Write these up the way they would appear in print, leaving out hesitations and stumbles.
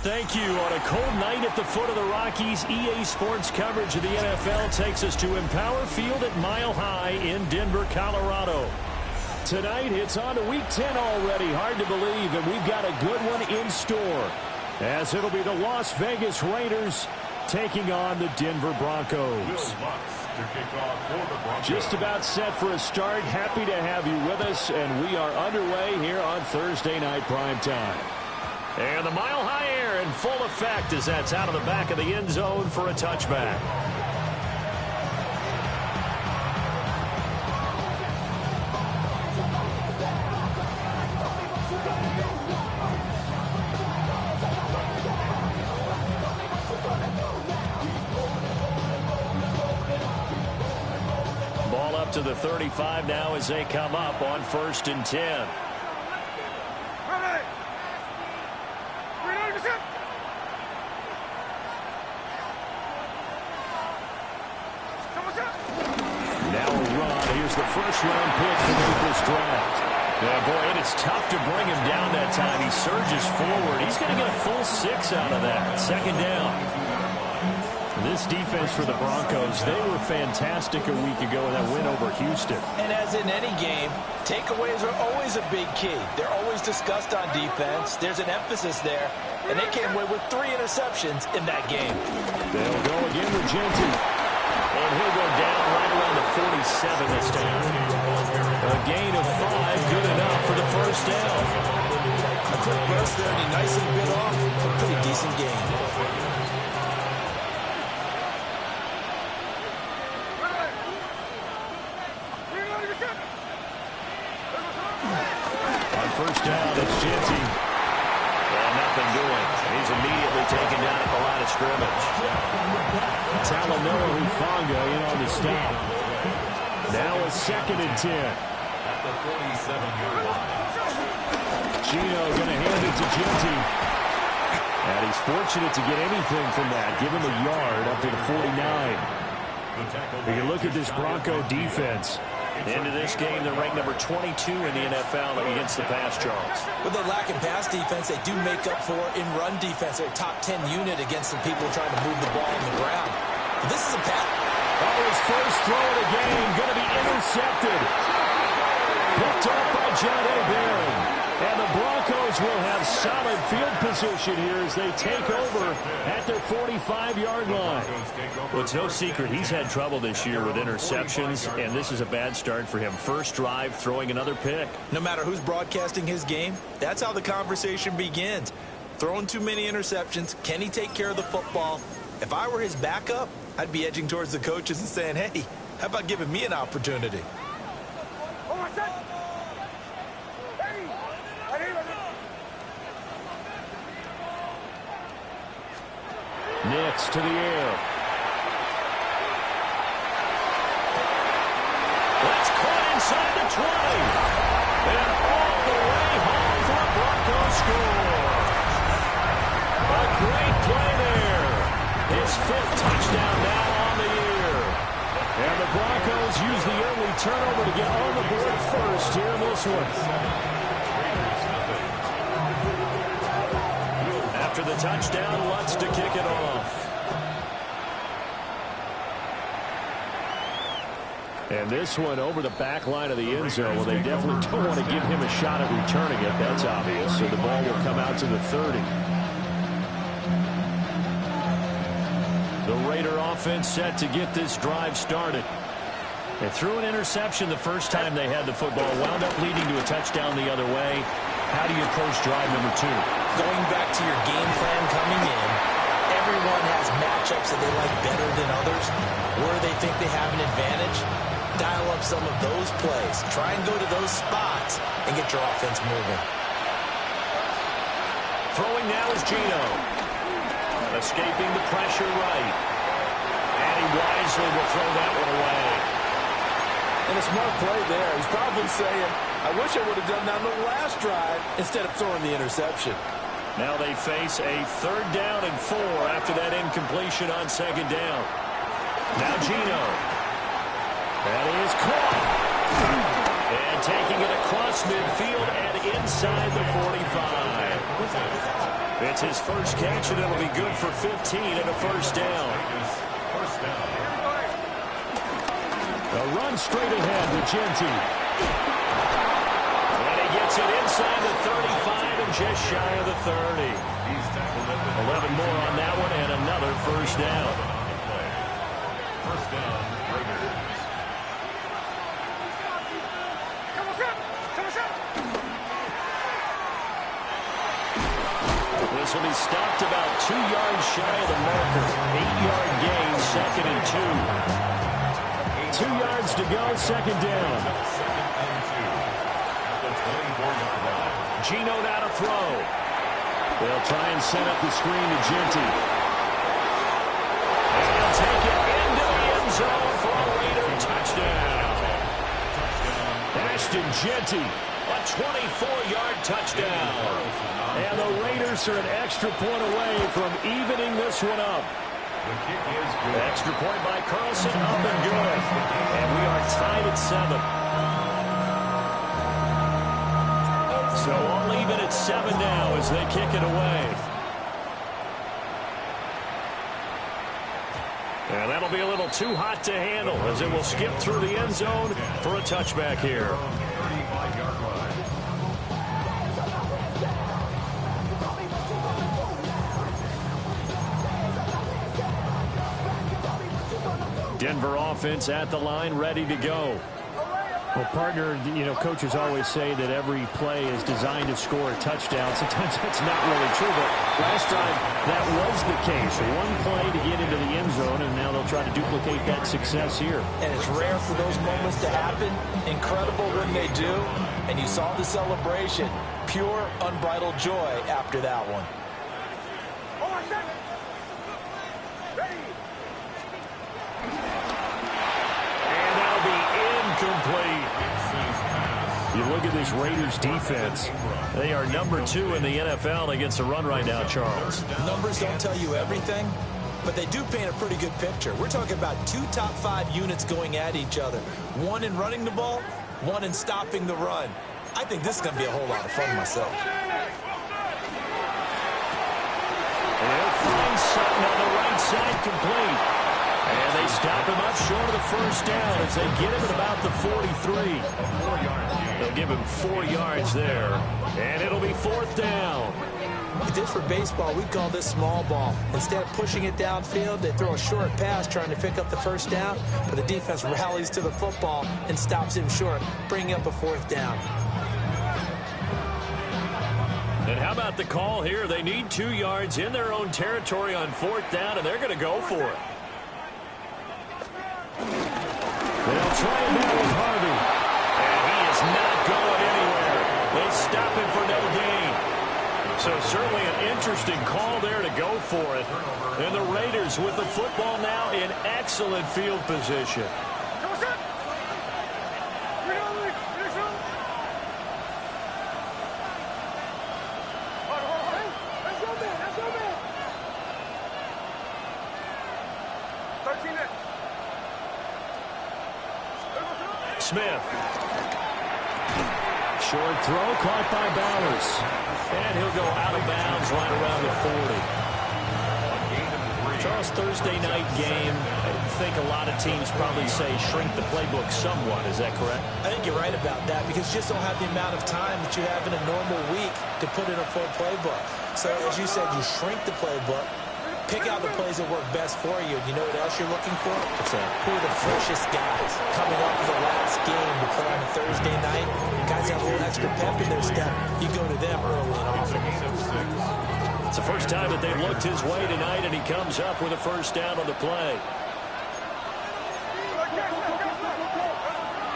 Thank you. On a cold night at the foot of the Rockies, EA Sports coverage of the NFL takes us to Empower Field at Mile High in Denver, Colorado. Tonight, it's on to Week 10 already. Hard to believe, and we've got a good one in store, as it'll be the Las Vegas Raiders taking on the Denver Broncos. Just about set for a start. Happy to have you with us, and we are underway here on Thursday Night Primetime. And the Mile High air in full effect as that's out of the back of the end zone for a touchback. Ball up to the 35 now as they come up on 1st and 10. The first-round pick from April's draft. Yeah, boy, and it's tough to bring him down that time. He surges forward. He's going to get a full 6 out of that. 2nd down. This defense for the Broncos, they were fantastic a week ago in that win over Houston. And as in any game, takeaways are always a big key. They're always discussed on defense. There's an emphasis there, and they came away with 3 interceptions in that game. They'll go again with Genty. And he'll go down right around the 47 this time. A gain of 5, good enough for the first down. A quick burst there, and he nicely bit off a pretty decent gain. On first down, it's Genty. Well, nothing doing. He's immediately taken down at the line of scrimmage. Talanoa Hufanga in on the stop. Now a 2nd and 10. At the 47-yard line. Gino going to hand it to Genty. And he's fortunate to get anything from that. Give him a yard up to the 49. You can look at this Bronco defense. Into this game, they're ranked number 22 in the NFL against the pass, Charles. With their lack of pass defense, they do make up for in run defense. They're a top 10 unit against some people trying to move the ball on the ground. But this is a pass. Oh, his first throw of the game going to be intercepted. Picked up by John A. Barron. And the Broncos will have solid field position here as they take over at their 45-yard line. Well, it's no secret he's had trouble this year with interceptions, and this is a bad start for him. First drive, throwing another pick. No matter who's broadcasting his game, that's how the conversation begins. Throwing too many interceptions, can he take care of the football? If I were his backup, I'd be edging towards the coaches and saying, hey, how about giving me an opportunity? Nix to the air. That's caught inside the 20. And all the way home for a Broncos score. A great play there. His 5th touchdown now on the year. And the Broncos use the early turnover to get on the board first here in this one. After the touchdown, Lutz to kick it off. And this one over the back line of the end zone. Well, they definitely don't want to give him a shot at returning it. That's obvious. So the ball will come out to the 30. The Raider offense set to get this drive started. They threw an interception the first time they had the football. Wound up leading to a touchdown the other way. How do you approach drive number 2? Going back to your game plan coming in, everyone has matchups that they like better than others. Where they think they have an advantage, dial up some of those plays. Try and go to those spots and get your offense moving. Throwing now is Gino. Escaping the pressure right. And he wisely will throw that one away. And a smart play there. He's probably saying, I wish I would have done that on the last drive instead of throwing the interception. Now they face a 3rd down and 4 after that incompletion on 2nd down. Now Gino. That is caught. And taking it across midfield and inside the 45. It's his first catch, and it'll be good for 15 and a first down. First down. A run straight ahead to Genti. And he gets it inside the 35 and just shy of the 30. He's tackled at the 11 more on that one and another first down. First down, Raiders. This will be stopped about 2 yards shy of the marker. 8-yard gain, 2nd and 2. 2 yards to go, second down. Second and 2. At the 24-yard line. Geno now to throw. They'll try and set up the screen to Genti. And he'll take it into the end zone for a Raider touchdown. Ashton Genti, a 24-yard touchdown. And the Raiders are an extra point away from evening this one up. The kick is good. Extra point by Carlson, up and good. And we are tied at 7. So all even at 7 now as they kick it away. And that'll be a little too hot to handle as it will skip through the end zone for a touchback here. 35-yard line. Denver offense at the line, ready to go. Well, partner, coaches always say that every play is designed to score a touchdown. Sometimes that's not really true, but last time that was the case. One play to get into the end zone, and now they'll try to duplicate that success here. And it's rare for those moments to happen. Incredible when they do. And you saw the celebration. Pure, unbridled joy after that one. Complete. You look at this Raiders defense. They are number 2 in the NFL against the run right now, Charles. Numbers don't tell you everything, but they do paint a pretty good picture. We're talking about 2 top 5 units going at each other. One in running the ball, one in stopping the run. I think this is going to be a whole lot of fun myself. They'll find Sutton on the right side complete. And they stop him up short of the first down as they get him at about the 43. They'll give him 4 yards there. And it'll be 4th down. If this were baseball, we'd call this small ball. Instead of pushing it downfield, they throw a short pass trying to pick up the first down, but the defense rallies to the football and stops him short, bringing up a 4th down. And how about the call here? They need 2 yards in their own territory on 4th down, and they're going to go for it. They'll try him out with Harvey. And he is not going anywhere. They stop him for no gain. So certainly an interesting call there to go for it. And the Raiders with the football now in excellent field position. Smith. Short throw caught by Bowers. And he'll go out of bounds right around the 40. Charles, Thursday night game, I think a lot of teams probably say shrink the playbook somewhat. Is that correct? I think you're right about that because you just don't have the amount of time that you have in a normal week to put in a full playbook. So as you said, you shrink the playbook. Pick out the plays that work best for you. And you know what else you're looking for? What's that? Who are the freshest guys coming up for the last game to play on a Thursday night? Guys have a little extra pep in their step. You go to them early and often. It's the first time that they've looked his way tonight, and he comes up with a first down on the play.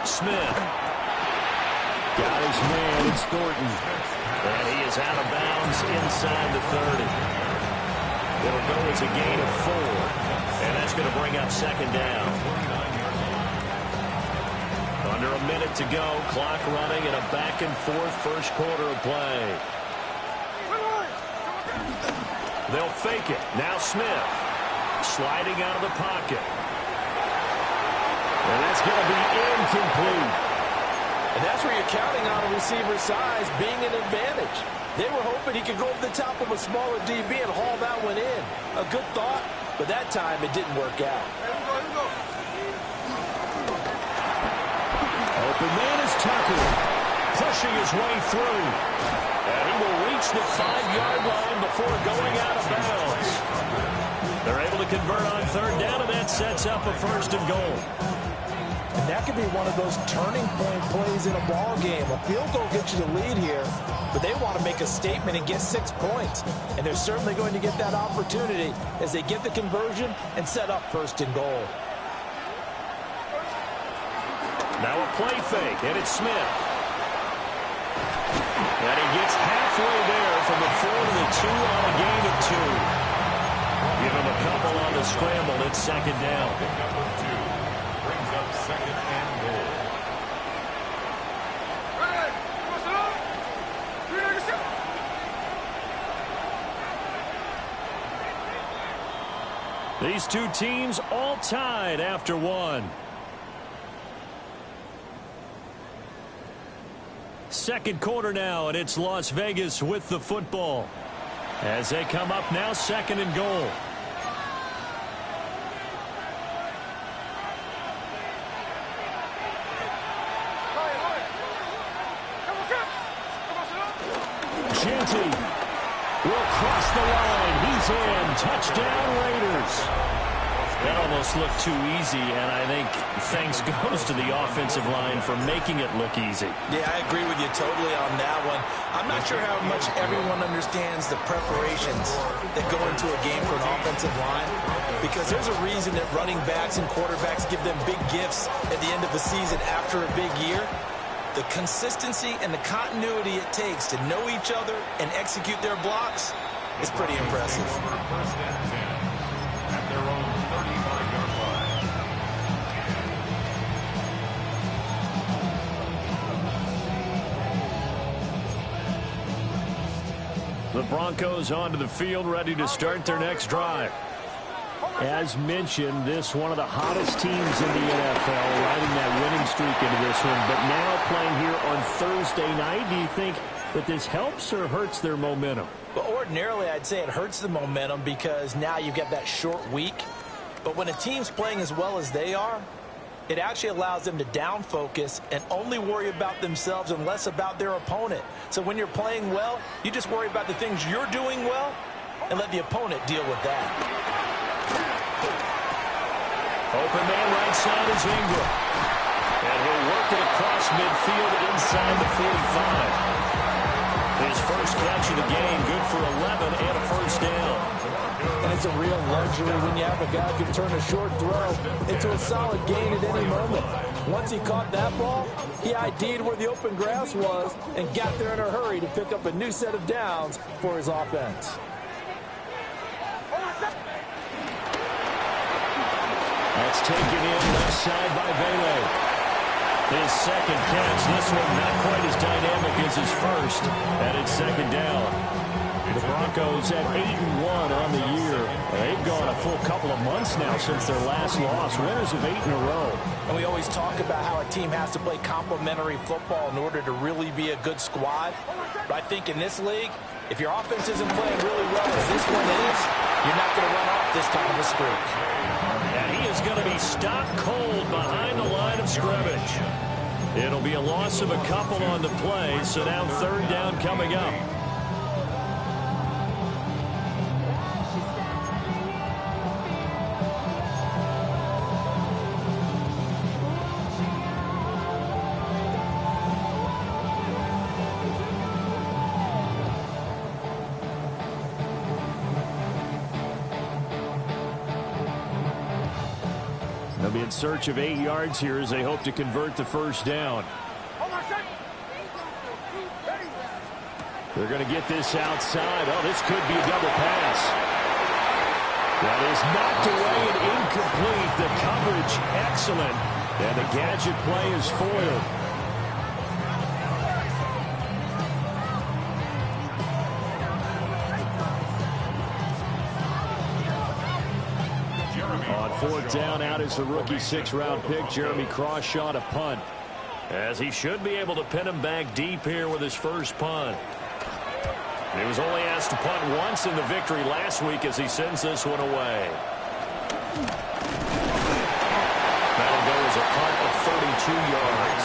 Smith. Got his man. It's Thornton. And he is out of bounds inside the 30. It'll go as a gain of 4. And that's going to bring up second down. Under a minute to go. Clock running in a back-and-forth first quarter of play. They'll fake it. Now Smith. Sliding out of the pocket. And that's going to be incomplete. And that's where you're counting on a receiver's size being an advantage. They were hoping he could go over the top of a smaller DB and haul that one in. A good thought, but that time it didn't work out. Open man is Tucker, pushing his way through. And he will reach the 5-yard line before going out of bounds. They're able to convert on third down, and that sets up a 1st and goal. And that could be one of those turning point plays in a ball game. A field goal gets you the lead here, but they want to make a statement and get 6 points. And they're certainly going to get that opportunity as they get the conversion and set up 1st and goal. Now a play fake, and it's Smith. And he gets halfway there from the 4 to the 2 on a gain of 2. Give him a couple on the scramble. It's 2nd down. Number 2 brings up 2nd and goal. These two teams all tied after 1. 2nd quarter now, and it's Las Vegas with the football. As they come up now, 2nd and goal. Genty will cross the line. He's in. Touchdown, Raiders. That almost looked too easy, and I think thanks goes to the offensive line for making it look easy. Yeah, I agree with you totally on that one. I'm not sure how much everyone understands the preparations that go into a game for an offensive line, because there's a reason that running backs and quarterbacks give them big gifts at the end of the season after a big year. The consistency and the continuity it takes to know each other and execute their blocks is pretty impressive. 1st and 10 at their own 35-yard line. The Broncos onto the field, ready to start their next drive. As mentioned, this one of the hottest teams in the NFL, riding that winning streak into this one. But now playing here on Thursday night, do you think that this helps or hurts their momentum? But ordinarily, I'd say it hurts the momentum because now you get that short week. But when a team's playing as well as they are, it actually allows them to down focus and only worry about themselves and less about their opponent. So when you're playing well, you just worry about the things you're doing well and let the opponent deal with that. Open man right side is Ingram. And he'll work it across midfield inside the 45. His first catch of the game, good for 11 and a 1st down. And it's a real luxury when you have a guy who can turn a short throw into a solid gain at any moment. Once he caught that ball, he ID'd where the open grass was and got there in a hurry to pick up a new set of downs for his offense. That's taken in left side by Vele. His 2nd catch, this one not quite as dynamic as his first, and it's 2nd down. The Broncos at 8-1 on the year. They've gone a full couple of months now since their last loss, winners of 8 in a row. And we always talk about how a team has to play complementary football in order to really be a good squad. But I think in this league, if your offense isn't playing really well as this one is, you're not going to run off this kind of a streak. And he is going to be stopped cold behind the line of scrimmage. It'll be a loss of a couple on the play, so now 3rd down coming up. They'll be in search of 8 yards here as they hope to convert the 1st down. They're going to get this outside. Oh, this could be a double pass. That is knocked away and incomplete. The coverage excellent. And the gadget play is foiled. On 4th down, out is the rookie 6th-round pick, Jeremy Crawshaw, to punt. As he should be able to pin him back deep here with his first punt. He was only asked to punt once in the victory last week as he sends this one away. That'll go as a punt of 32 yards.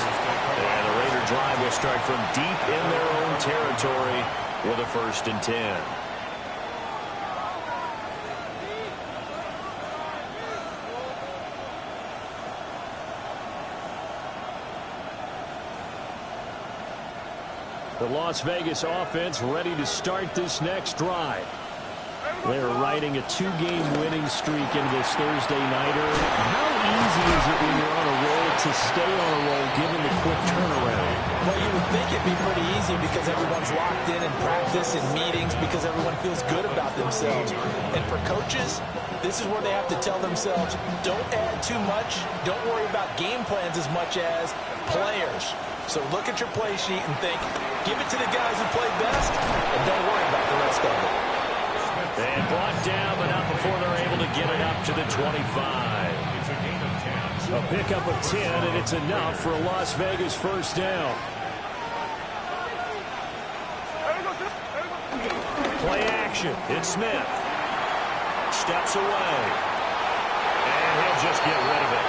And the Raider drive will start from deep in their own territory with a 1st and 10. The Las Vegas offense ready to start this next drive. They're riding a 2-game winning streak into this Thursday nighter. How easy is it when you're on a roll to stay on a roll given the quick turnaround? Well, you would think it'd be pretty easy because everyone's locked in practice and meetings because everyone feels good about themselves. And for coaches, this is where they have to tell themselves, don't add too much. Don't worry about game plans as much as players. So look at your play sheet and think, give it to the guys who play best, and don't worry about the rest of it. And blocked down, but not before they're able to get it up to the 25. It's a gain of 10. A pickup of 10, and it's enough for a Las Vegas 1st down. Play action. It's Smith. Steps away. And he'll just get rid of it.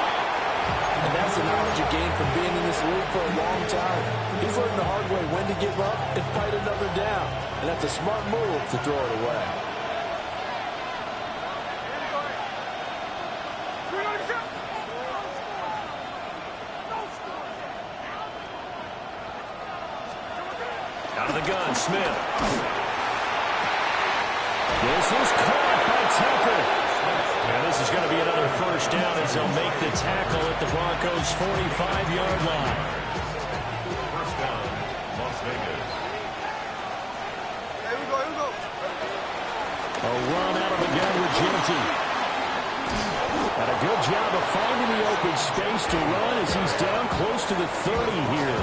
And that's the knowledge you gain from being in this league for a long time. He's learned the hard way when to give up and fight another down. And that's a smart move to throw it away. Out of the gun, Smith. This is caught by Tucker. And this is going to be another 1st down as they'll make the tackle at the Broncos' 45-yard line. 1st down, Las Vegas. Here we go. A run out of the gun with Genty. And a good job of finding the open space to run as he's down close to the 30 here.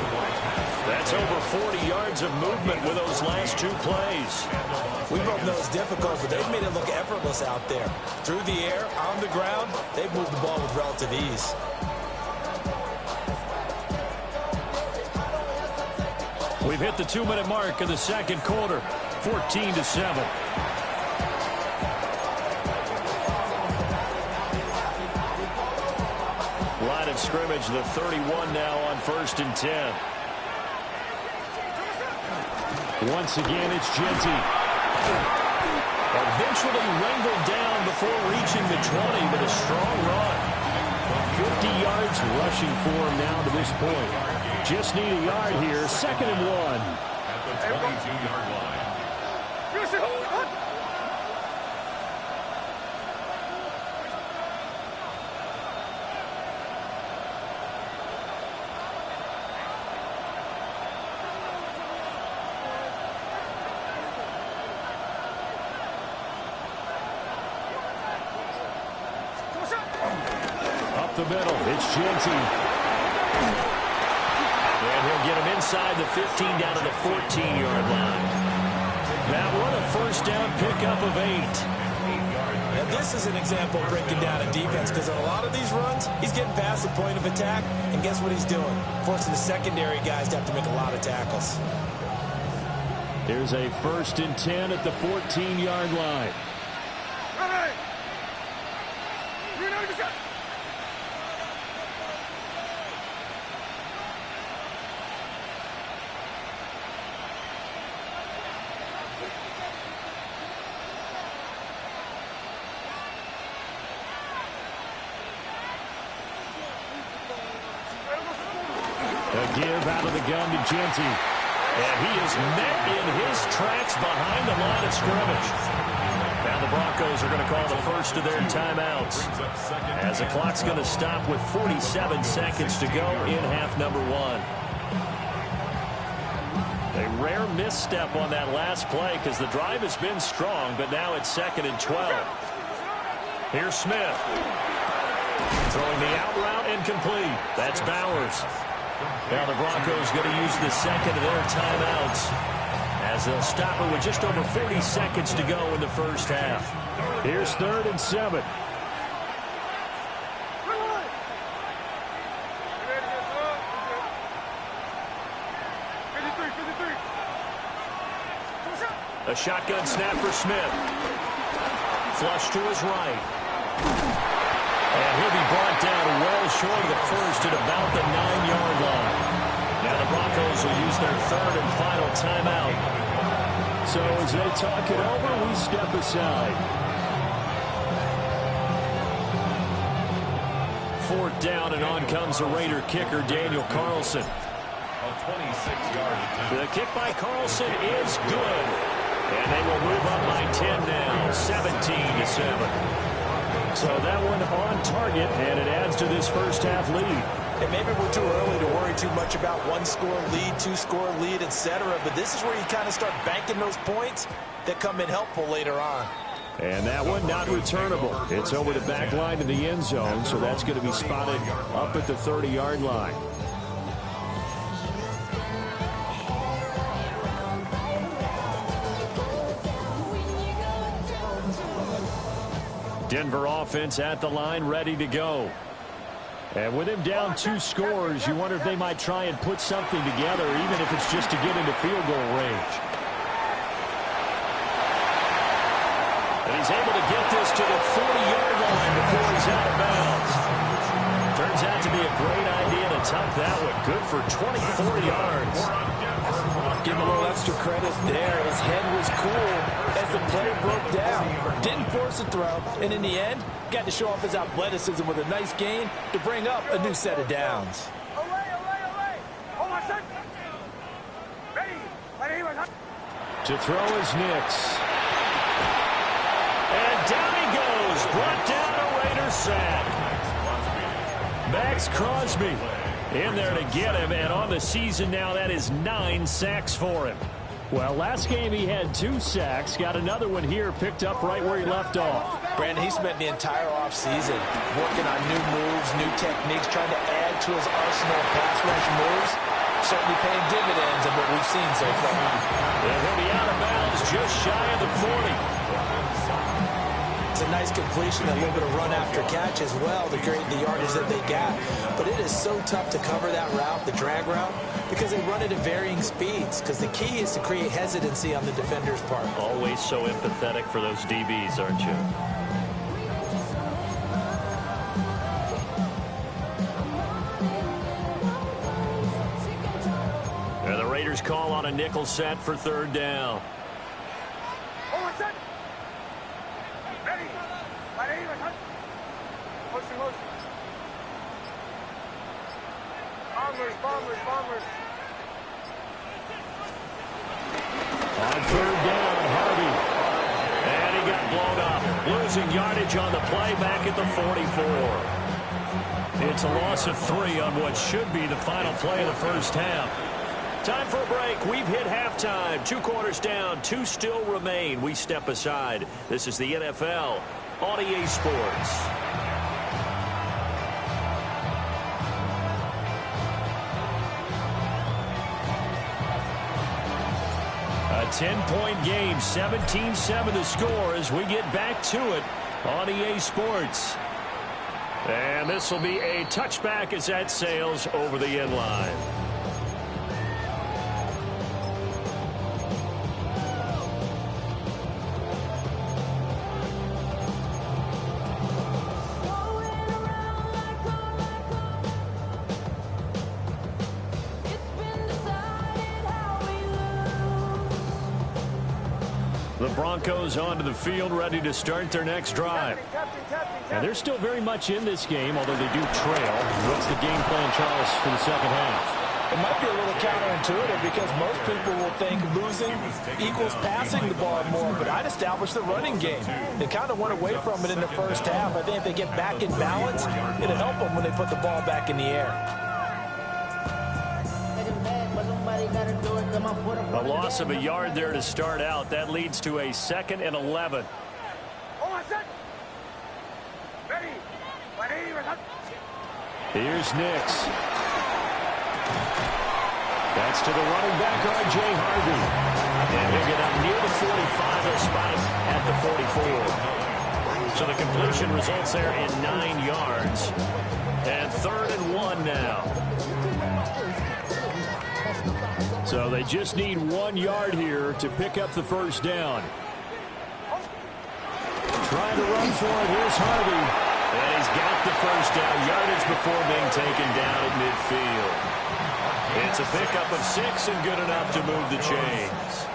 That's over 40 yards of movement with those last 2 plays. We both know it's difficult, but they've made it look effortless out there. Through the air, on the ground, they've moved the ball with relative ease. We've hit the 2-minute mark of the 2nd quarter, 14-7. Line of scrimmage, the 31 now on 1st and 10. Once again, it's Genty. Eventually wrangled down before reaching the 20, but a strong run. 50 yards rushing for him now to this point. Just need a yard here, 2nd and 1. At the 22-yard line. The middle, it's Genty. And he'll get him inside the 15 down to the 14-yard line. That one a 1st down pickup of 8. Now this is an example of breaking down a defense because on a lot of these runs, he's getting past the point of attack, and guess what he's doing? Forcing the secondary guys to have to make a lot of tackles. Here's a 1st and 10 at the 14-yard line. A give out of the gun to Genty. And he is met in his tracks behind the line of scrimmage. Now the Broncos are going to call the first of their timeouts, as the clock's going to stop with 47 seconds to go in half number 1. A rare misstep on that last play because the drive has been strong, but now it's 2nd and 12. Here's Smith. Throwing the out route incomplete. That's Bowers. Now the Broncos going to use the 2nd of their timeouts as they'll stop it with just over 40 seconds to go in the 1st half. Here's 3rd and 7. A shotgun snap for Smith. Flush to his right. And he'll be brought down well short of the first at about the 9-yard line. Now the Broncos will use their third and final timeout. So as they talk it over, we step aside. Fourth down, and on comes the Raider kicker, Daniel Carlson. A 26-yard attempt. The kick by Carlson is good. And they will move up by 10 now, 17-7. So that one on target, and it adds to this first half lead. And maybe we're too early to worry too much about one-score lead, two-score lead, etc. But this is where you kind of start banking those points that come in helpful later on. And that one not returnable. It's over the back line to the end zone, so that's going to be spotted up at the 30-yard line. Denver offense at the line, ready to go. And with him down 2 scores, you wonder if they might try and put something together, even if it's just to get into field goal range. And he's able to get this to the 40-yard line before he's out of bounds. Turns out to be a great idea to tuck that one. Good for 24 yards. Give him a little extra credit there. His head was cool as the play broke down. Didn't force a throw, and in the end, got to show off his athleticism with a nice gain to bring up a new set of downs. To throw is Nix. And down he goes. Brought down a Raider sack. Max Crosby in there to get him, and on the season now, that is 9 sacks for him. Well, last game he had 2 sacks. Got another one here, picked up right where he left off. Brandon, he spent the entire offseason working on new moves, new techniques, trying to add to his arsenal of pass rush moves. Certainly paying dividends in what we've seen so far. And he'll be out of bounds just shy of the 40. It's a nice completion, a little bit of run after catch as well to create the yardage that they got. But it is so tough to cover that route, the drag route, because they run it at varying speeds. Because the key is to create hesitancy on the defender's part. Always so empathetic for those DBs, aren't you? And the Raiders call on a nickel set for third down. Bombers. On third down, Harvey. And he got blown up. Losing yardage on the play back at the 44. It's a loss of 3 on what should be the final play of the first half. Time for a break. We've hit halftime. 2 quarters down. 2 still remain. We step aside. This is the NFL on EA Sports. A 10-point game, 17-7 to score as we get back to it on EA Sports. And this will be a touchback as that sails over the end line. The Broncos onto the field, ready to start their next drive. And they're still very much in this game, although they do trail. What's the game plan, Charles, for the second half? It might be a little counterintuitive because most people will think losing equals passing the ball more, but I'd establish the running game. They kind of went away from it in the first half. I think if they get back in balance, it'll help them when they put the ball back in the air. A loss of a yard there to start out. That leads to a 2nd and 11. Here's Nix. That's to the running back, R.J. Harvey. And he'll get up near the 45. He'll spot him at the 44. So the completion results there in 9 yards. And 3rd and 1 now. So they just need 1 yard here to pick up the first down. Trying to run for it. Here's Harvey. And he's got the first down. Yardage before being taken down at midfield. It's a pickup of 6 and good enough to move the chains.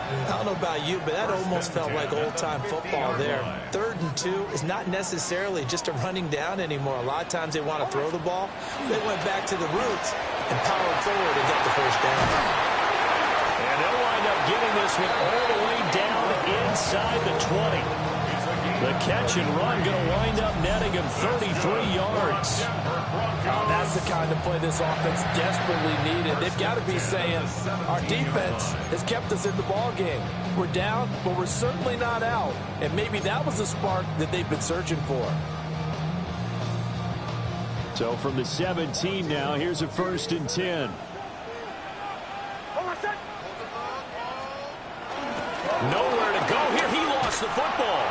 I don't know about you, but that almost felt like old-time football there. 3rd and 2 is not necessarily just a running down anymore. A lot of times they want to throw the ball. They went back to the roots and powered forward and got the first down. And they'll wind up getting this one all the way down inside the 20. The catch and run going to wind up netting him 33 yards. That's the kind of play this offense desperately needed. They've got to be saying, our defense has kept us in the ball game. We're down, but we're certainly not out. And maybe that was the spark that they've been searching for. So from the 17 now, here's a 1st and 10. Nowhere to go here. He lost the football.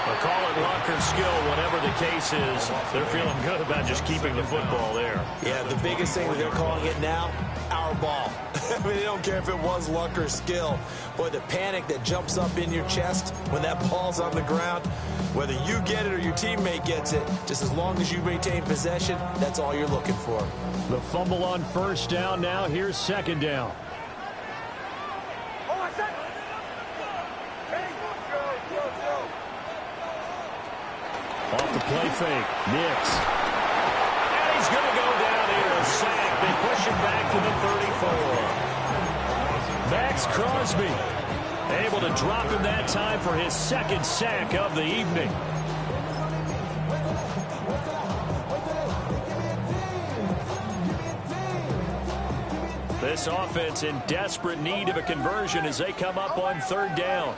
They'll call it luck or skill, whatever the case is. They're feeling good about just keeping the football there. Yeah, the biggest thing that they're calling it now, our ball. I mean, they don't care if it was luck or skill. Boy, the panic that jumps up in your chest when that ball's on the ground, whether you get it or your teammate gets it, just as long as you maintain possession, that's all you're looking for. The fumble on 1st down now. Here's 2nd down. Off the play fake. Nix. And he's going to go down here. A sack. They push him back to the 34. Max Crosby able to drop him that time for his 2nd sack of the evening. This offense in desperate need of a conversion as they come up on 3rd down.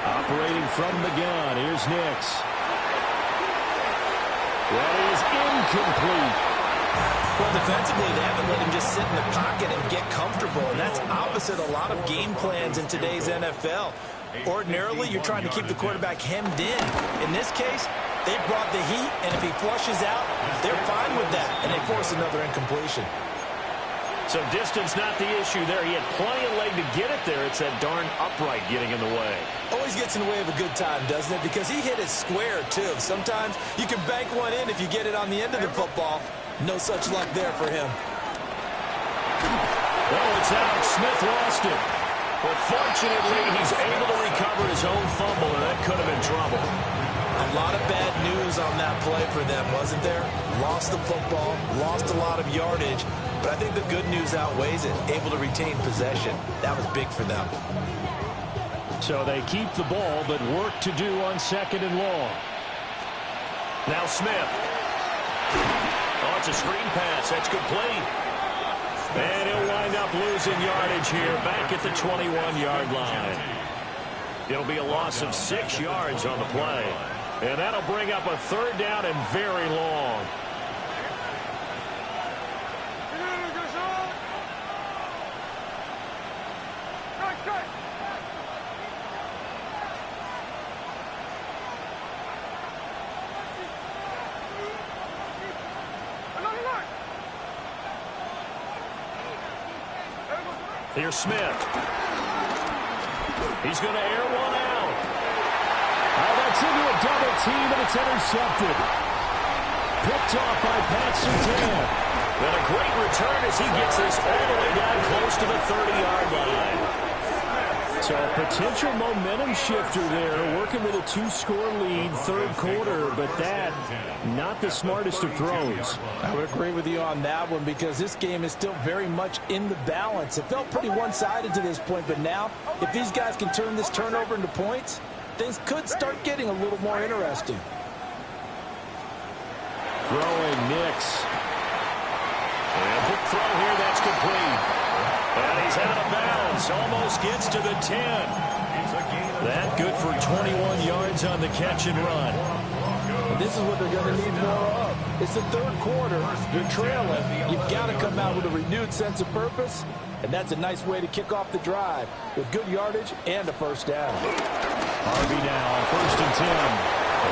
Operating from the gun, here's Nix. That is incomplete. Well, defensively, they haven't let him just sit in the pocket and get comfortable, and that's opposite a lot of game plans in today's NFL. Ordinarily, you're trying to keep the quarterback hemmed in. In this case, they brought the heat, and if he flushes out, they're fine with that, and they force another incompletion. So distance not the issue there. He had plenty of leg to get it there. It's that darn upright getting in the way. Always gets in the way of a good time, doesn't it? Because he hit it square, too. Sometimes you can bank one in if you get it on the end of the football. No such luck there for him. Well, it's out. Smith lost it. But fortunately, he's able to recover his own fumble, and that could have been trouble. A lot of bad news on that play for them, wasn't there? Lost the football, lost a lot of yardage, but I think the good news outweighs it. Able to retain possession. That was big for them. So they keep the ball, but work to do on 2nd and long. Now Smith. Oh, it's a screen pass. That's complete. And he'll wind up losing yardage here back at the 21-yard line. It'll be a loss of 6 yards on the play. And that'll bring up a 3rd down and very long. Here's Smith. He's going to air one out. That's into a double team, and it's intercepted. Picked off by Pat Surtain. And a great return as he gets this all the way down close to the 30-yard line. So a potential momentum shifter there, working with a 2-score lead, 3rd quarter, but that, not the smartest of throws. I would agree with you on that one because this game is still very much in the balance. It felt pretty one-sided to this point, but now, if these guys can turn this turnover into points, things could start getting a little more interesting. Throwing Nix. And a quick throw here, that's complete. And he's out of bounds. Almost gets to the 10. That good for 21 yards on the catch and run. And this is what they're going to need more of. It's the 3rd quarter. You're trailing. You've got to come out with a renewed sense of purpose. And that's a nice way to kick off the drive with good yardage and a 1st down. Harvey now on 1st and 10.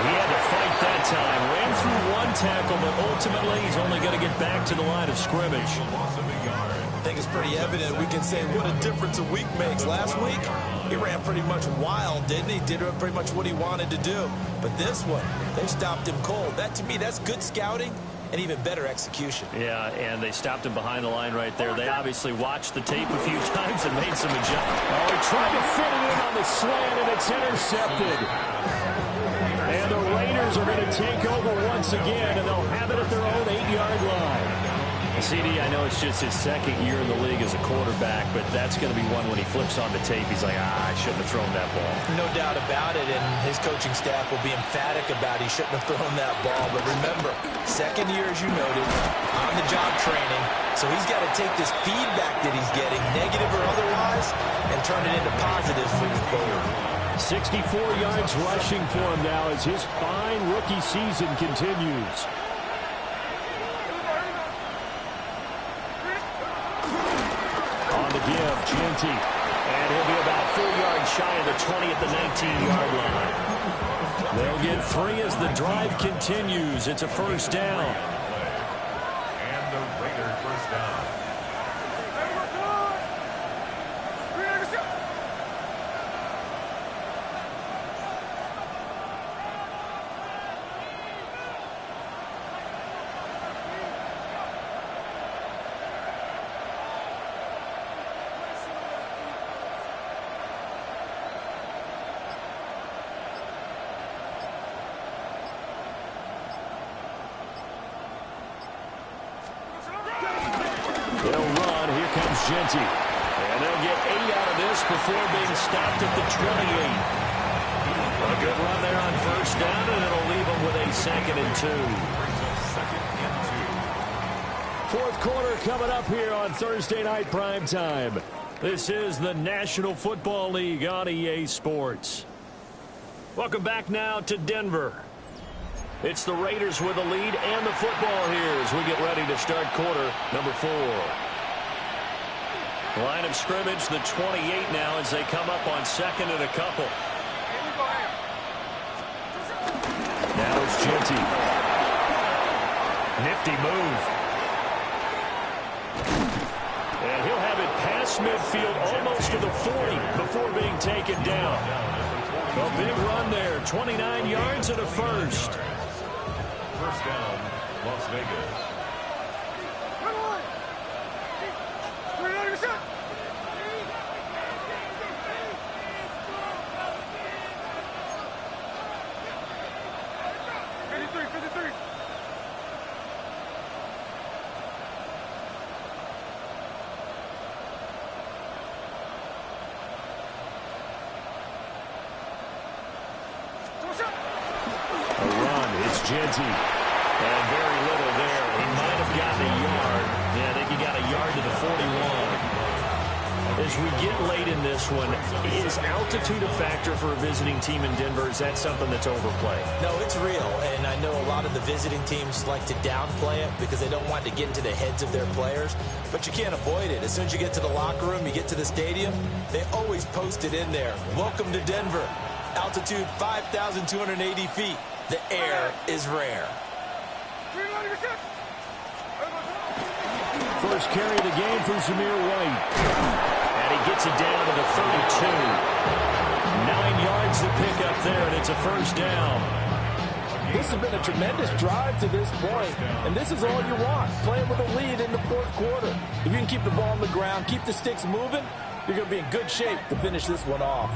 He had to fight that time. Ran through one tackle, but ultimately he's only going to get back to the line of scrimmage. I think it's pretty evident. We can say what a difference a week makes. Last week, he ran pretty much wild, didn't he? Did pretty much what he wanted to do. But this one, they stopped him cold. That, to me, that's good scouting and even better execution. Yeah, and they stopped him behind the line right there. They obviously watched the tape a few times and made some adjustments. Oh, he tried to fit it in on the slant, and it's intercepted. And the Raiders are going to take over once again, and they'll have it at their own 8-yard line. CD, I know it's just his second year in the league as a quarterback, but that's going to be one when he flips on the tape. He's like, I shouldn't have thrown that ball. No doubt about it, and his coaching staff will be emphatic about he shouldn't have thrown that ball. But remember, second year, as you noted, on-the-job training, so he's got to take this feedback that he's getting, negative or otherwise, and turn it into positives moving forward. 64 yards rushing for him now as his fine rookie season continues. On the give, Genty. And he'll be about 4 yards shy of the 20 at the 19-yard line. They'll get 3 as the drive continues. It's a first down. And the Raiders first down. They'll run. Here comes Genty. And they'll get 8 out of this before being stopped at the 28. A good run there on first down, and it'll leave them with a 2nd and 2. Fourth quarter coming up here on Thursday Night Primetime. This is the National Football League on EA Sports. Welcome back now to Denver. It's the Raiders with the lead and the football here as we get ready to start quarter number 4. Line of scrimmage, the 28 now as they come up on 2nd and a couple. Now it's Genty. Nifty move. And he'll have it past midfield almost to the 40 before being taken down. A big run there, 29 yards and a first. First down, Las Vegas. Genty. And very little there. He might have gotten a yard. Yeah, I think he got a yard to the 41. As we get late in this one, is altitude a factor for a visiting team in Denver? Is that something that's overplayed? No, it's real, and I know a lot of the visiting teams like to downplay it because they don't want to get into the heads of their players, but you can't avoid it. As soon as you get to the locker room, you get to the stadium, they always post it in there. Welcome to Denver. Altitude 5,280 feet. The air is rare. First carry of the game for Zamir White. And he gets it down to the 32. 9 yards to pick up there, and it's a first down. This has been a tremendous drive to this point, and this is all you want, playing with a lead in the fourth quarter. If you can keep the ball on the ground, keep the sticks moving, you're going to be in good shape to finish this one off.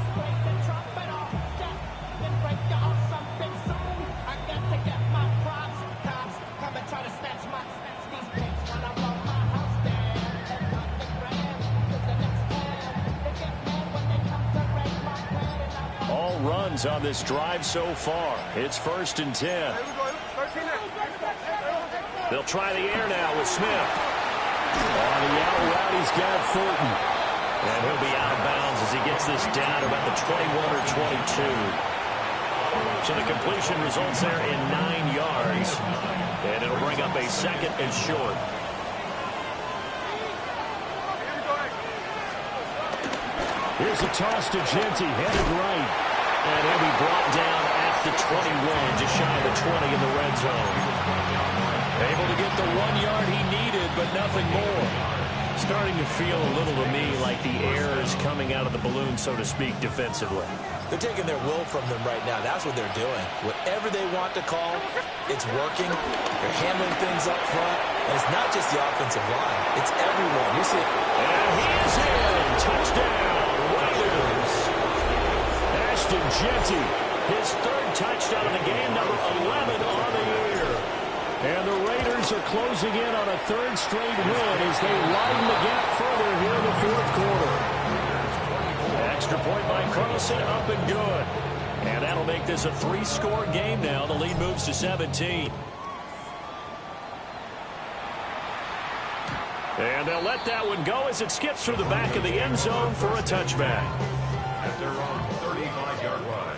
Runs on this drive so far. It's 1st and 10. They'll try the air now with Smith. On the out route, he's got Fulton. And he'll be out of bounds as he gets this down about the 21 or 22. So the completion results there in 9 yards. And it'll bring up a 2nd and short. Here's a toss to Genty, headed right. And he'll be brought down at the 21, just shy of the 20 in the red zone. Able to get the 1 yard he needed, but nothing more. Starting to feel a little to me like the air is coming out of the balloon, so to speak, defensively. They're taking their will from them right now. That's what they're doing. Whatever they want to call, it's working. They're handling things up front. And it's not just the offensive line. It's everyone. You see it. And he is in. Touchdown, Raiders. Ashton Jeanty, his third touchdown of the game, number 11 on the year. And the Raiders are closing in on a third straight win as they widen the gap further here in the fourth quarter. Extra point by Carlson, up and good. And that'll make this a 3-score game now. The lead moves to 17. And they'll let that one go as it skips through the back of the end zone for a touchback. At their own 35-yard line.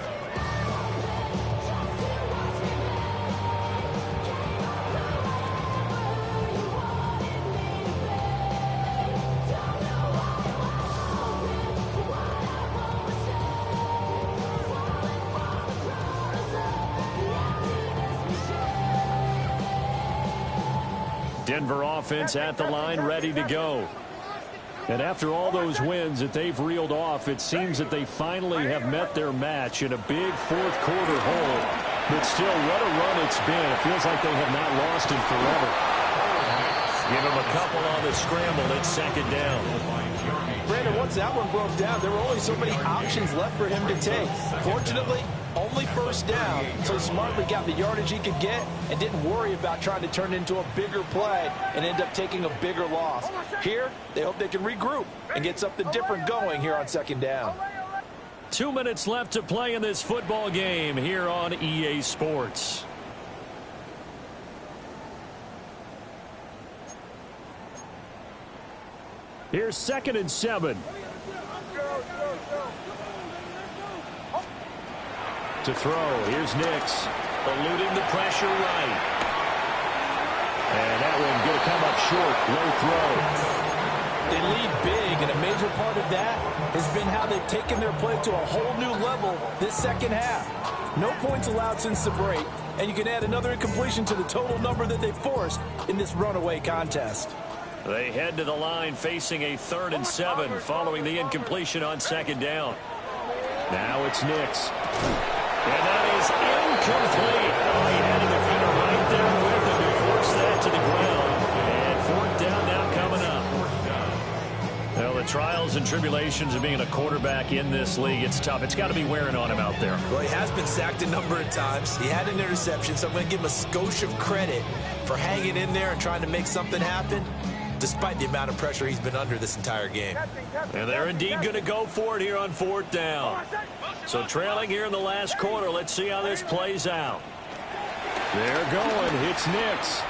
Denver offense at the line, ready to go. And after all those wins that they've reeled off, it seems that they finally have met their match in a big fourth quarter hole. But still, what a run it's been. It feels like they have not lost in forever. Give him a couple on the scramble. It's second down. Brandon, once that one broke down, there were only so many options left for him to take. Fortunately, only first down, so he smartly got the yardage he could get and didn't worry about trying to turn it into a bigger play and end up taking a bigger loss. Here, they hope they can regroup and get something different going here on second down. 2 minutes left to play in this football game here on EA Sports. Here's 2nd and 7. To throw, here's Nix, eluding the pressure right. And that one going to come up short, low throw. They lead big, and a major part of that has been how they've taken their play to a whole new level this second half. No points allowed since the break, and you can add another incompletion to the total number that they forced in this runaway contest. They head to the line facing a 3rd and 7 following the incompletion on second down. Now it's Nix. And that is incomplete. Oh, he had a defender right there with him to force that to the ground. And 4th down now coming up. Well, the trials and tribulations of being a quarterback in this league, it's tough. It's got to be wearing on him out there. Well, he has been sacked a number of times. He had an interception, so I'm going to give him a skosh of credit for hanging in there and trying to make something happen, despite the amount of pressure he's been under this entire game. And they're indeed going to go for it here on 4th down. So trailing here in the last quarter. Let's see how this plays out. They're going. It's Nix.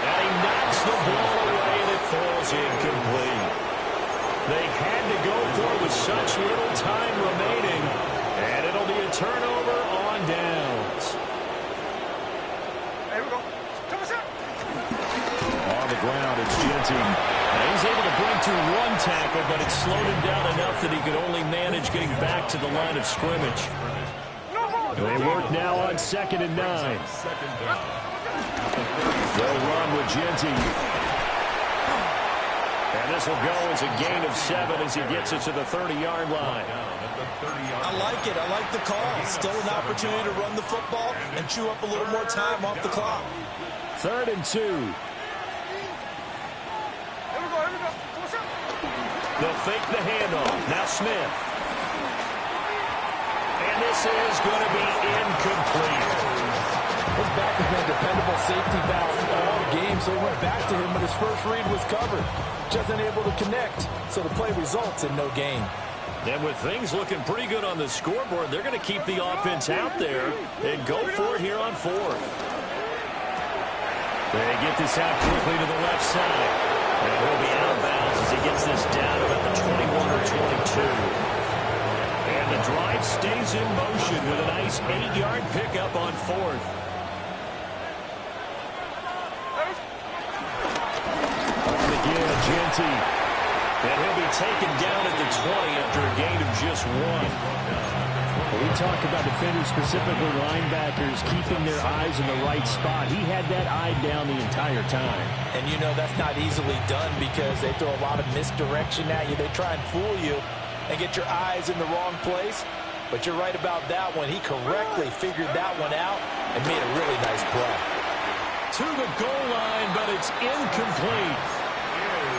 And he knocks the ball away, and it falls incomplete. They had to go for it with such little time remaining. And it'll be a turnover on downs. There we go. On the ground, it's Jeanty. And he's able to bring to one tackle, but it slowed him down enough that he could only manage getting back to the line of scrimmage. They work now on 2nd and 9. They'll run with Jeanty. And this will go as a gain of 7 as he gets it to the 30-yard line. I like it. I like the call. Still an opportunity to run the football and chew up a little more time off the clock. 3rd and 2. They'll fake the handoff. Now Smith. And this is going to be incomplete. His back has been a dependable safety valve all game, so he went back to him, but his first read was covered. Just unable to connect, so the play results in no gain. And with things looking pretty good on the scoreboard, they're going to keep the offense out there and go for it here on 4th. They get this out quickly to the left side. And he'll be out of bounds as he gets this down about the 21 or 22. And the drive stays in motion with a nice 8-yard pickup on 4th. On again, Jeanty. And he'll be taken down at the 20 after a gain of just 1. When we talk about defenders, specifically linebackers, keeping their eyes in the right spot, he had that eye down the entire time. And you know that's not easily done because they throw a lot of misdirection at you. They try and fool you and get your eyes in the wrong place. But you're right about that one. He correctly figured that one out and made a really nice play. To the goal line, but it's incomplete.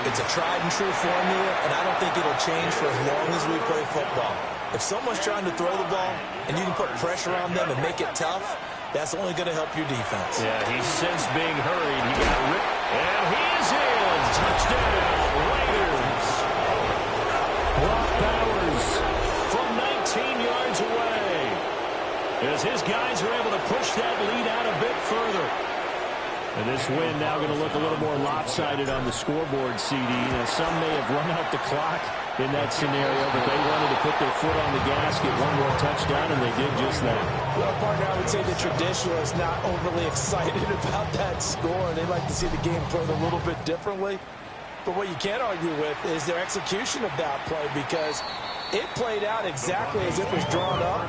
It's a tried-and-true formula, and I don't think it'll change for as long as we play football. If someone's trying to throw the ball and you can put pressure on them and make it tough, that's only going to help your defense. Yeah, he's since being hurried. He got ripped, and he is in. Touchdown, Raiders. Brock Bowers from 19 yards away. As his guys are able to push that lead out a bit further. And this win now going to look a little more lopsided on the scoreboard, CD. Now, some may have run out the clock in that scenario, but they wanted to put their foot on the gas, get one more touchdown, and they did just that. Well, partner, I would say the traditionalists not overly excited about that score. They like to see the game played a little bit differently. But what you can't argue with is their execution of that play, because it played out exactly as it was drawn up.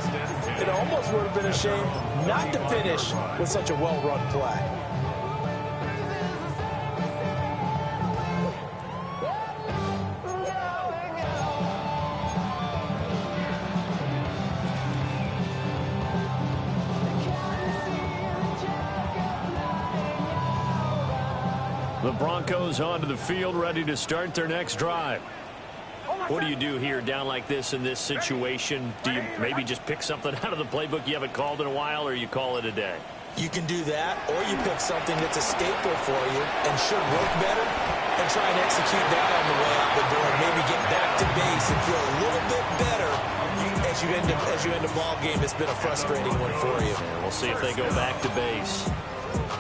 It almost would have been a shame not to finish with such a well-run play. The Broncos onto the field, ready to start their next drive. What do you do here down like this in this situation? Do you maybe just pick something out of the playbook you haven't called in a while, or you call it a day? You can do that, or you pick something that's a staple for you and should work better and try and execute that on the way out the door. Maybe get back to base and feel a little bit better as you end a ball game. It's been a frustrating one for you. And we'll see if they go back to base.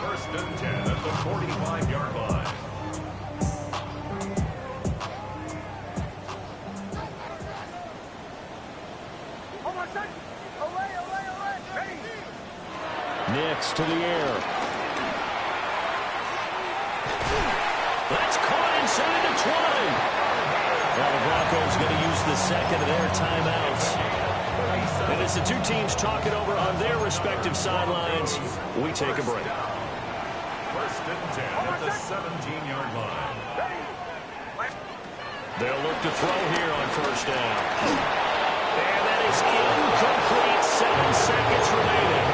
First and 10 at the 45-yard line. Nix to the air. That's caught inside the 20. Now the Broncos going to use the second of their timeouts. And as the two teams talk it over on their respective sidelines, we take a break. First and 10 at the 17-yard line. They'll look to throw here on first down. And that is incomplete. 7 seconds remaining.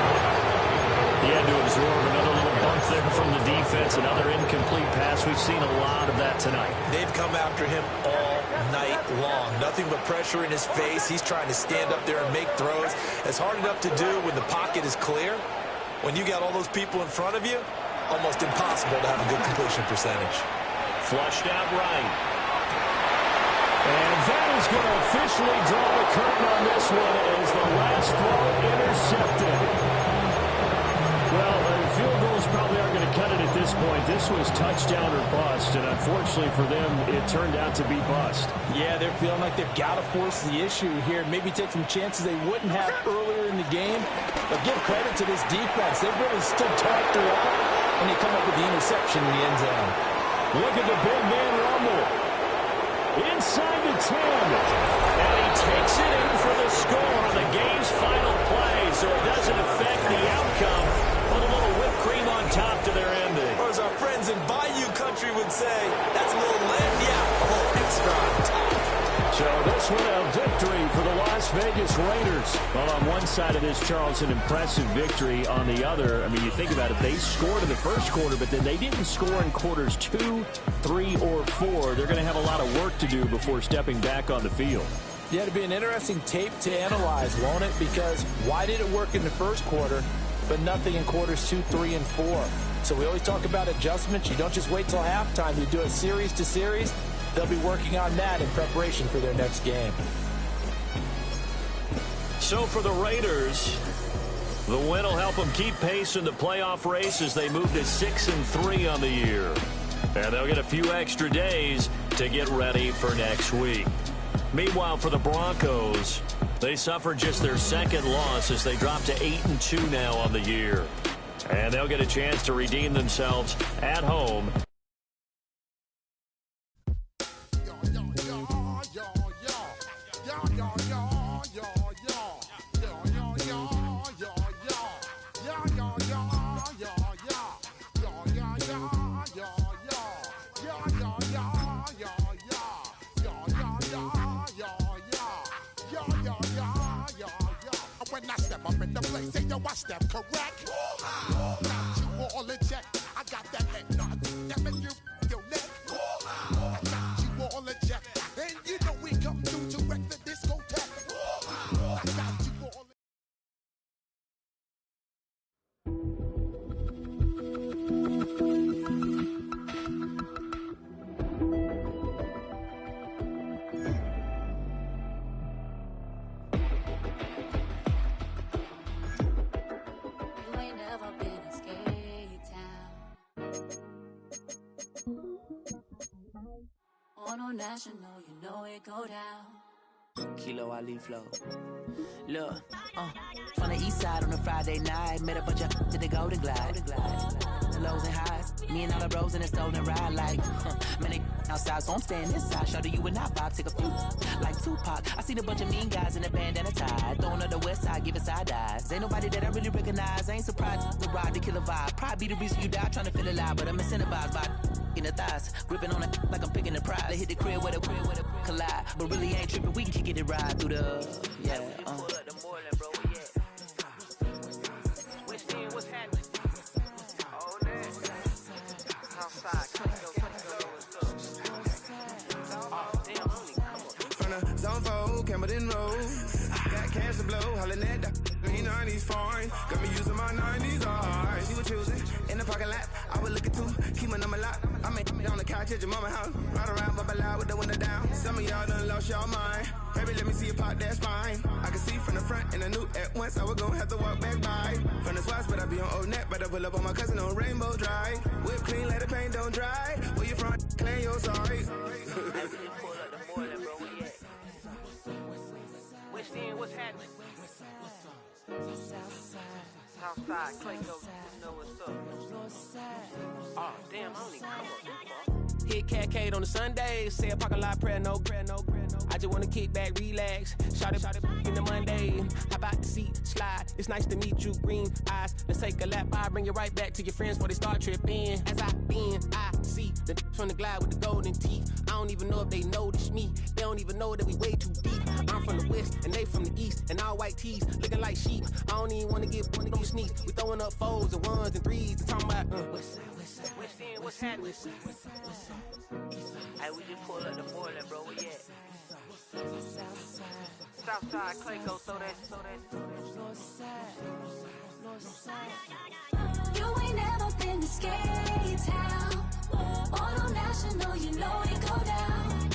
He had to absorb another little bump there from the defense, another incomplete pass. We've seen a lot of that tonight. They've come after him all night long. Nothing but pressure in his face. He's trying to stand up there and make throws. It's hard enough to do when the pocket is clear. When you got all those people in front of you, almost impossible to have a good completion percentage. Flushed out right. And that is going to officially draw the curtain on this one as the last throw intercepted. Well, field goals probably aren't going to cut it at this point. This was touchdown or bust, and unfortunately for them, it turned out to be bust. Yeah, they're feeling like they've got to force the issue here. Maybe take some chances they wouldn't have earlier in the game. But give credit to this defense. They've really stood tall throughout, and they come up with the interception in the end zone. Look at the big man rumble. Inside the 10. And he takes it in for the score on the game's final play, so it doesn't affect the outcome. Put a little whipped cream on top to their ending. Or as our friends in Bayou Country would say, that's a little lagniappe, a little extra on top. So this one a victory for the Las Vegas Raiders. Well, on one side of this, Charles, an impressive victory. On the other, I mean, you think about it, they scored in the first quarter, but then they didn't score in quarters 2, 3, or 4. They're going to have a lot of work to do before stepping back on the field. Yeah, it'll be an interesting tape to analyze, won't it? Because why did it work in the first quarter, but nothing in quarters 2, 3, and 4? So we always talk about adjustments. You don't just wait till halftime. You do it series to series. They'll be working on that in preparation for their next game. So for the Raiders, the win will help them keep pace in the playoff race as they move to 6-3 on the year. And they'll get a few extra days to get ready for next week. Meanwhile, for the Broncos, they suffered just their second loss as they drop to 8-2 now on the year. And they'll get a chance to redeem themselves at home. the place. Say, yo, watch that, correct? Got you all in check. I got that head nod that make you your neck. I got you all in check. And you know we come through to wreck the discotheque. I got you all in National, you know it go down. Kilo Ali flow. Look, from the east side on a Friday night, met a bunch of to the Golden Glide. The lows and highs, me and all the bros in a stolen ride like, man, they outside, so I'm staying inside. Show you and I vibe, take a few, like Tupac. I seen a bunch of mean guys in a bandana tie, throwing up the west side, giving side eyes. Ain't nobody that I really recognize, I ain't surprised to ride the killer vibe. Probably be the reason you die trying to feel alive, but I'm incentivized by in the thighs, gripping on it like I'm picking the prize. They hit the crib with a collide, but really ain't tripping. We can kick it and ride through the yeah. Pull up the Moreland, bro. Yeah. What's happening? Oh, man. Outside, from the zone 4, Campbellton Road. Got cash to blow, hollin' at the 90s foreign. Got me using my 90s, alright. She was choosing in the parking lot. I was looking too, keep my number locked. I made on the couch at your mama house. Ride around, bubble loud with the window down. Some of y'all done lost y'all mind. Baby, let me see you pop, that's fine. I can see from the front and I knew at once I was gonna have to walk back by. From the spots, but I be on Old Net. But I pull up on my cousin on Rainbow Drive. Whip clean, let the paint don't dry. Where you from? Claim your sorry. pull up the Moreland, bro. Where you at? West End, what's happening? Southside, Clayco, you know what's up. Oh, damn, I only come up. Hit Cat on the Sundays, say a parking lot prayer, no. I just wanna kick back, relax. Shout it in the Monday. Hop out the seat, slide. It's nice to meet you, green eyes. Let's take a lap, I bring you right back to your friends before they start tripping. As I bend, I see the from the glide with the golden teeth. I don't even know if they notice me. They don't even know that we way too deep. I'm from the west and they from the east, and all white tees looking like sheep. I don't even wanna get one of them sneaks. We throwing up fours and ones and threes and talking about West End, what's happening? Hey, we just pull up the Moreland, bro. Where you at? Southside, Clayco, throw that. You ain't never been to Skate Town. Auto National, you know it go down.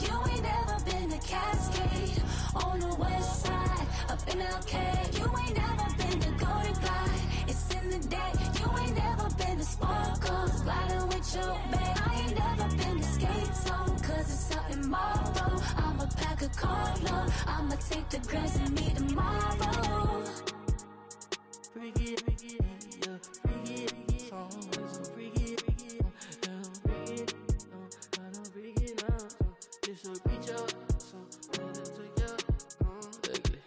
You ain't never been to Cascade on the west side, up in LK. You ain't never been to Golden Glide, it's in the day. You ain't never been to Sparkles, gliding with your babe. I ain't never been to Skate Zone, cause it's out in Marlboro. I'ma pack a carload, I'ma take the grass and meet tomorrow. Bring it, yeah, bring it, so bring it, bring it now, it's a reach up, so let it take you, ugly.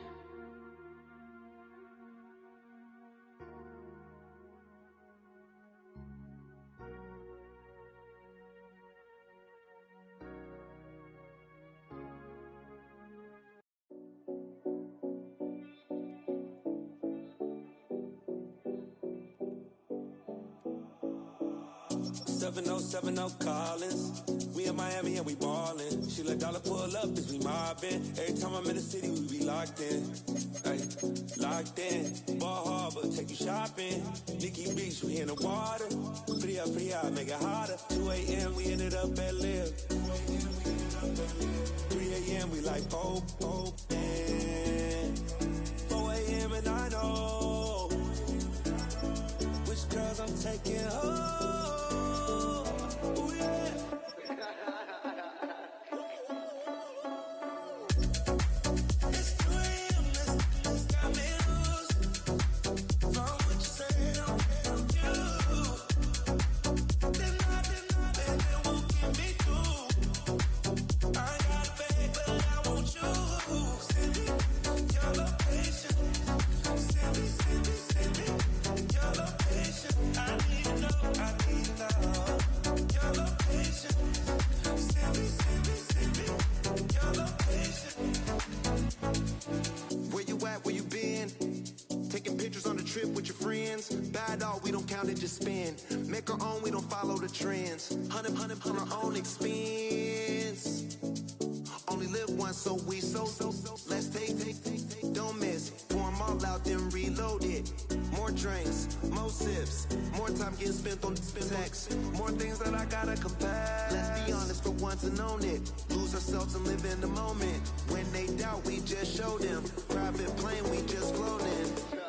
Collins. We in Miami and we ballin'. She let dollar pull up as we mobbin'. Every time I'm in the city, we be locked in. Ay, locked in. Ball Harbor, take you shopping. Nikki Beach, we in the water. Free up, make it hotter. 2 a.m., we ended up at Live. 3 a.m., we like Pope, and 4 a.m. and I know which girls I'm taking home. I need out, we don't count it, just spend. Make our own, we don't follow the trends. 100 on our own expense. Only live once, so let's take. Don't miss. Pour 'em all out, then reload it. More drinks, more sips. More time getting spent on text. More things that I gotta confess. Let's be honest for once and own it. Lose ourselves and live in the moment. When they doubt, we just show them. Private plane, we just float in.